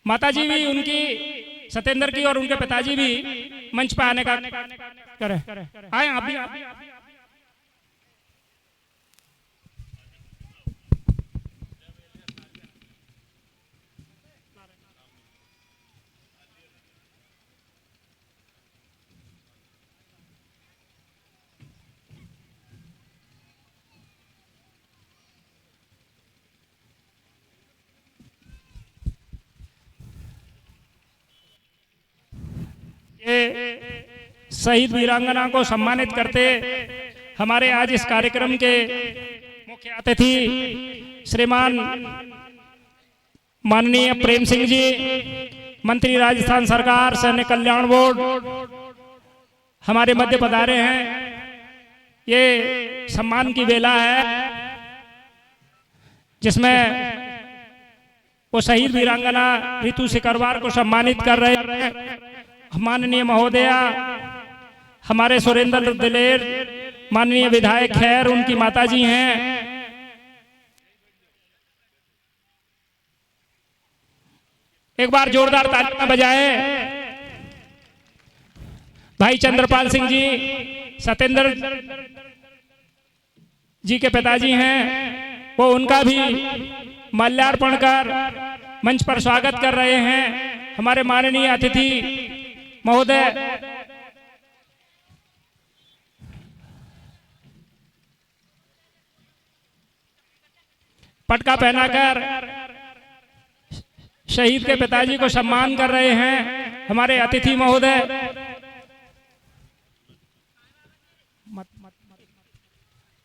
माताजी भी उनकी सत्येंद्र की और उनके पिताजी भी मंच पर आने का करें। आए आप भी। शहीद वीरांगना को सम्मानित करते हमारे आज इस कार्यक्रम के मुख्य अतिथि श्रीमान माननीय प्रेम सिंह जी, मंत्री राजस्थान सरकार सैनिक कल्याण बोर्ड हमारे मध्य पधारे हैं। ये सम्मान की बेला है जिसमें वो शहीद वीरांगना रितु सिकरवार को सम्मानित कर रहे हैं। माननीय महोदया हमारे सुरेंद्र दिलेर, माननीय विधायक खैर, उनकी माताजी हैं। एक बार जोरदार तालियां बजाएं। भाई चंद्रपाल सिंह जी सत्येंद्र जी के पिताजी हैं, वो उनका भी माल्यार्पण कर मंच पर स्वागत कर रहे हैं। हमारे माननीय अतिथि महोदय पटका पहनाकर शहीद के पिताजी को सम्मान कर रहे हैं। हमारे अतिथि महोदय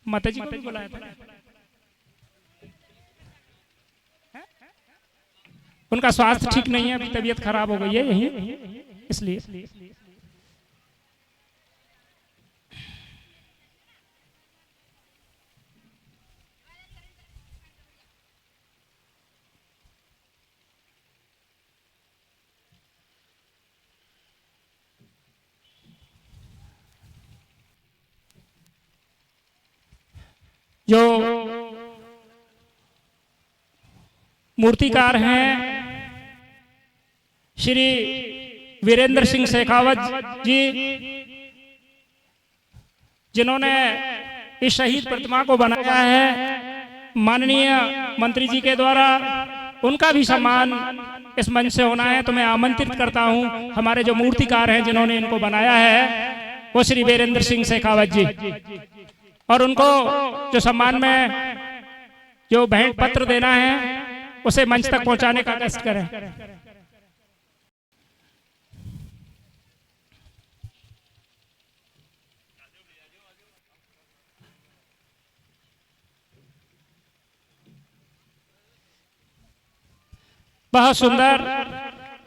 माताजी को भी बुलाया था। उनका स्वास्थ्य ठीक नहीं है, अभी तबीयत खराब हो गई है यही, इसलिए। जो मूर्तिकार हैं श्री वीरेंद्र सिंह शेखावत जी, जिन्होंने इस शहीद प्रतिमा को बनाया है माननीय मंत्री जी के द्वारा, उनका भी सम्मान इस मंच से होना है। तो मैं आमंत्रित करता हूं हमारे जो मूर्तिकार हैं जिन्होंने इनको बनाया है, वो श्री वीरेंद्र सिंह शेखावत जी, और उनको जो सम्मान में जो भेंट पत्र देना है उसे मंच तक पहुंचाने का कष्ट करें। बहुत सुंदर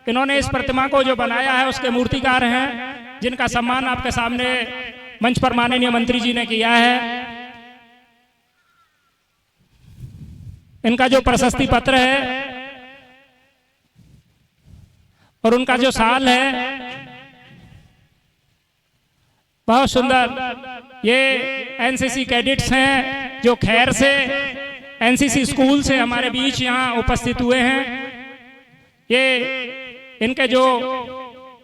इन्होंने इस प्रतिमा को जो बनाया है उसके मूर्तिकार हैं, जिनका सम्मान आपके सामने मंच पर माननीय मंत्री जी ने किया है। इनका जो प्रशस्ति पत्र है और उनका जो साल है बहुत सुंदर। ये एनसीसी कैडेट्स हैं जो खैर से एनसीसी स्कूल से हमारे बीच यहाँ उपस्थित हुए हैं। ये इनके जो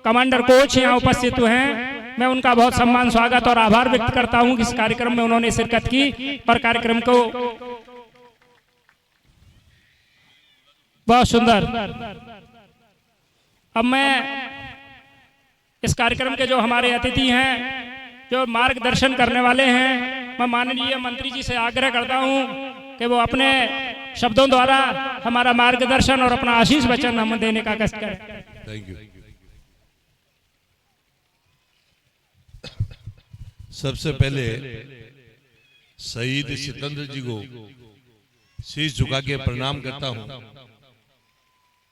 कमांडर कोच यहाँ उपस्थित हुए हैं, मैं उनका बहुत सम्मान, स्वागत और आभार व्यक्त करता हूं कि इस कार्यक्रम में उन्होंने शिरकत की और कार्यक्रम को बहुत सुंदर। अब मैं इस कार्यक्रम के जो हमारे अतिथि हैं, जो मार्गदर्शन करने वाले हैं, मैं माननीय मंत्री जी से आग्रह करता हूं कि वो अपने शब्दों द्वारा हमारा मार्गदर्शन और अपना आशीष वचन हम देने का कष्ट करें। Thank you. सबसे पहले शहीद सत्येंद्र जी को शीश झुका के प्रणाम करता हूं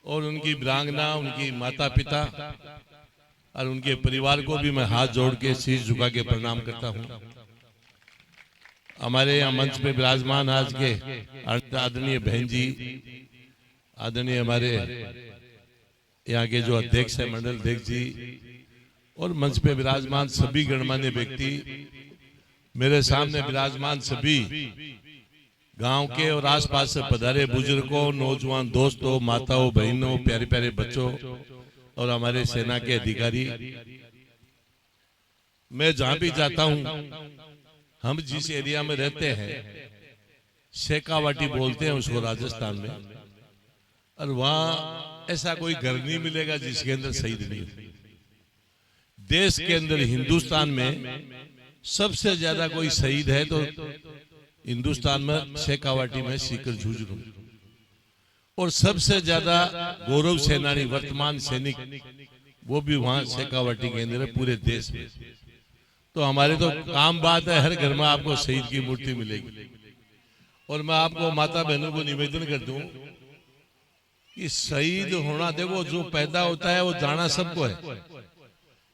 और उनकी वीरांगना, उनकी माता पिता और उनके परिवार को भी मैं हाथ जोड़ के शीश झुका के प्रणाम करता हूं। हमारे यहाँ मंच पे विराजमान आज के आदरणीय बहन जी, आदरणीय हमारे यहाँ के जो अध्यक्ष है मंडल अध्यक्ष जी, और मंच पे विराजमान सभी गणमान्य व्यक्ति, मेरे सामने विराजमान सभी गांव के और आसपास से पधारे बुजुर्गों, नौजवान दोस्तों, माताओं, बहनों, प्यारे प्यारे बच्चों और हमारे सेना के अधिकारी, मैं जहां भी जाता हूं, हम जिस एरिया में रहते हैं शेखावाटी बोलते हैं उसको राजस्थान में, और वहां ऐसा कोई घर नहीं मिलेगा जिसके अंदर शहीद नहीं हो। देश के अंदर हिंदुस्तान में सबसे ज्यादा कोई शहीद है तो हिंदुस्तान में शेखावाटी में सीकर झुंझुनू, और सबसे ज्यादा गौरव सेनानी वर्तमान सैनिक वो भी वहां शेखावाटी के अंदर है पूरे देश में। तो हमारे तो काम बात है, हर घर में आपको शहीद की मूर्ति मिलेगी। और मैं आपको माता बहनों को निवेदन कर दूं कि शहीद होना, देखो जो पैदा होता है वो जाना सबको है।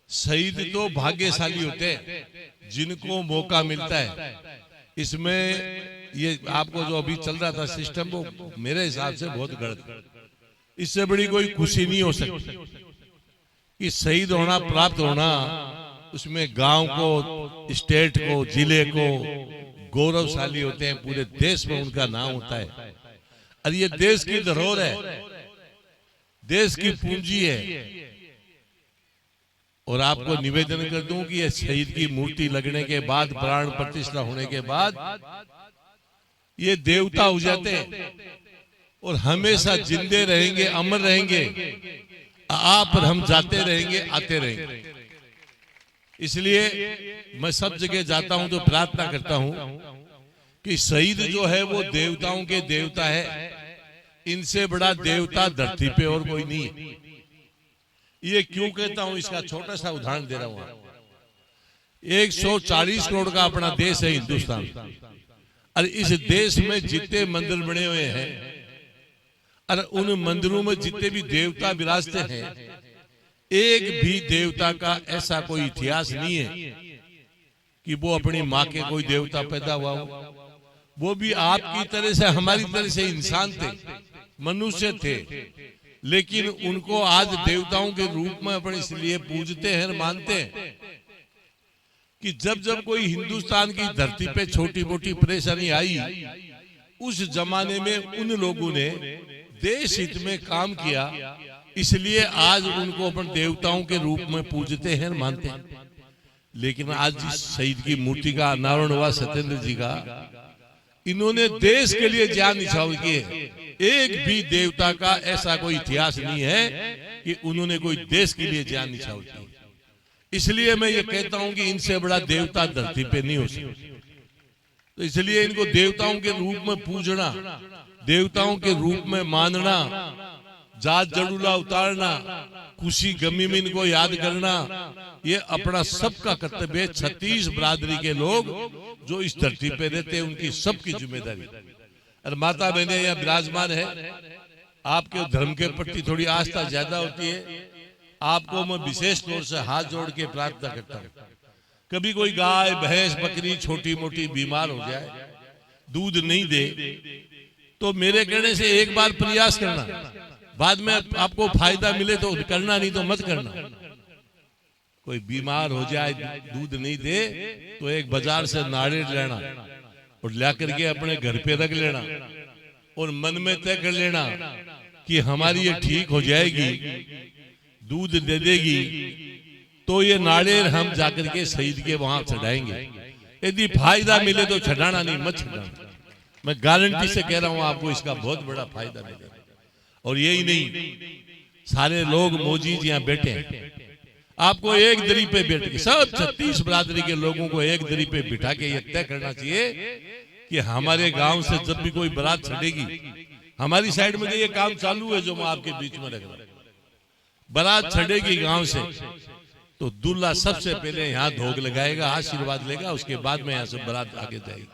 शहीद तो भाग्यशाली होते हैं जिनको मौका मिलता है। इसमें ये आपको जो अभी चल रहा था सिस्टम, वो मेरे हिसाब से बहुत गलत। इससे बड़ी कोई खुशी नहीं हो सकती कि शहीद होना, प्राप्त होना, उसमें गांव को, स्टेट को, जिले को गौरवशाली होते हैं, पूरे देश में उनका नाम होता है। और ये देश की धरोहर है, देश की पूंजी है। और आपको निवेदन कर दूं कि ये शहीद की मूर्ति लगने के बाद, प्राण प्रतिष्ठा होने के बाद, ये देवता हो जाते हैं और हमेशा जिंदे रहेंगे, अमर रहेंगे। आप और हम जाते रहेंगे, आते रहेंगे। इसलिए मैं सब जगह जाता हूं तो प्रार्थना करता हूं कि शहीद जो है वो देवताओं के देवता है। इनसे बड़ा देवता धरती पे और कोई नहीं है। ये क्यों कहता हूं, इसका छोटा सा उदाहरण दे रहा हूं। 140 करोड़ का अपना देश है हिंदुस्तान, और इस देश में जितने मंदिर बने हुए हैं और उन मंदिरों में जितने भी देवता विराजते हैं, एक भी देवता का ऐसा कोई इतिहास नहीं है कि वो अपनी माँ के कोई देवता पैदा हुआ हो। वो भी आपकी तरह से, हमारी तरह से इंसान थे, मनुष्य थे, लेकिन उनको आज देवताओं के रूप में अपन इसलिए पूजते हैं और मानते हैं कि जब जब कोई हिंदुस्तान की धरती पे छोटी मोटी परेशानी आई, उस जमाने में उन लोगों ने देश हित में काम किया, इसलिए आज उनको अपन देवताओं के रूप में पूजते हैं, मानते हैं। लेकिन आज जिस शहीद की मूर्ति का अनावरण हुआ सत्येंद्र जी का, इन्होंने देश के लिए जान न्यौछावर किए। एक भी देवता का ऐसा कोई इतिहास नहीं है कि उन्होंने कोई देश के लिए जान न्यौछावर की। इसलिए मैं ये कहता हूं कि इनसे बड़ा देवता धरती पे नहीं हो सकता। तो इसलिए इनको देवताओं के रूप में पूजना, देवताओं के रूप में मानना, जात जड़ूला उतारना, खुशी गमी में इनको याद करना, ये अपना सबका कर्तव्य है। 36 बरादरी के लोग जो इस धरती पे रहते हैं, उनकी सबकी जिम्मेदारी। और माता बहने यहाँ विराजमान है, आपके धर्म के प्रति थोड़ी आस्था ज्यादा होती है। आपको मैं विशेष तौर से हाथ जोड़ के प्रार्थना करता हूँ, कभी कोई गाय, भैंस, बकरी छोटी मोटी बीमार हो जाए, दूध नहीं दे, तो मेरे कहने से एक बार प्रयास करना, बाद में आपको फायदा मिले तो करना, नहीं तो मत करना। कोई बीमार हो जाए, दूध नहीं दे, तो एक बाजार से नारियल लेना और ला करके अपने घर पे रख लेना और मन में तय कर लेना कि हमारी ये ठीक हो जाएगी, दूध दे देगी, तो ये नारियल हम जाकर के शहीद के वहां चढ़ाएंगे। यदि फायदा मिले तो चढ़ाना, नहीं मत चढ़ाना। मैं गारंटी से कह रहा हूं आपको इसका बहुत बड़ा फायदा मिलेगा। और यही नहीं, सारे लोग मोजीज यहाँ बैठे हैं, आपको एक दरी पे बैठ के सब 36 बरादरी के लोगों को एक दरी पे बिठा के ये तय करना चाहिए कि हमारे गांव से जब भी कोई बारात चढ़ेगी, हमारी साइड में ये काम चालू है जो मैं आपके बीच में रख रहा हूं, बारात चढ़ेगी गांव से, तो दूल्हा सबसे पहले यहाँ धोख लगाएगा, आशीर्वाद लेगा, उसके बाद में यहाँ से बारात आगे जाएगी।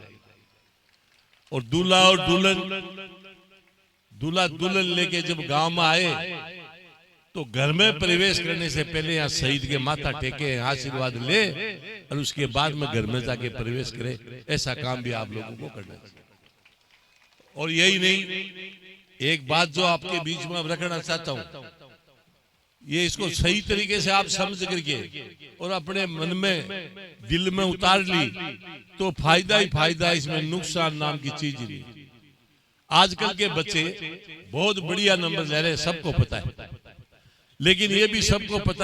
और दूल्हा और दुल्हन लेके जब गांव में आए, तो घर में प्रवेश करने से पहले यहाँ शहीद के माथा टेके, आशीर्वाद ले, और उसके बाद में घर में जाके प्रवेश करे। ऐसा काम भी आप लोगों को करना चाहिए। और यही नहीं, एक बात जो आपके बीच में रखना चाहता हूं, ये इसको सही तरीके से आप समझ करके और अपने मन में, दिल में उतार ली तो फायदा ही फायदा, इसमें नुकसान नाम की चीज नहीं। आजकल के बच्चे बहुत बढ़िया नंबर ले रहे हैं, सबको पता है, लेकिन ये भी सबको पता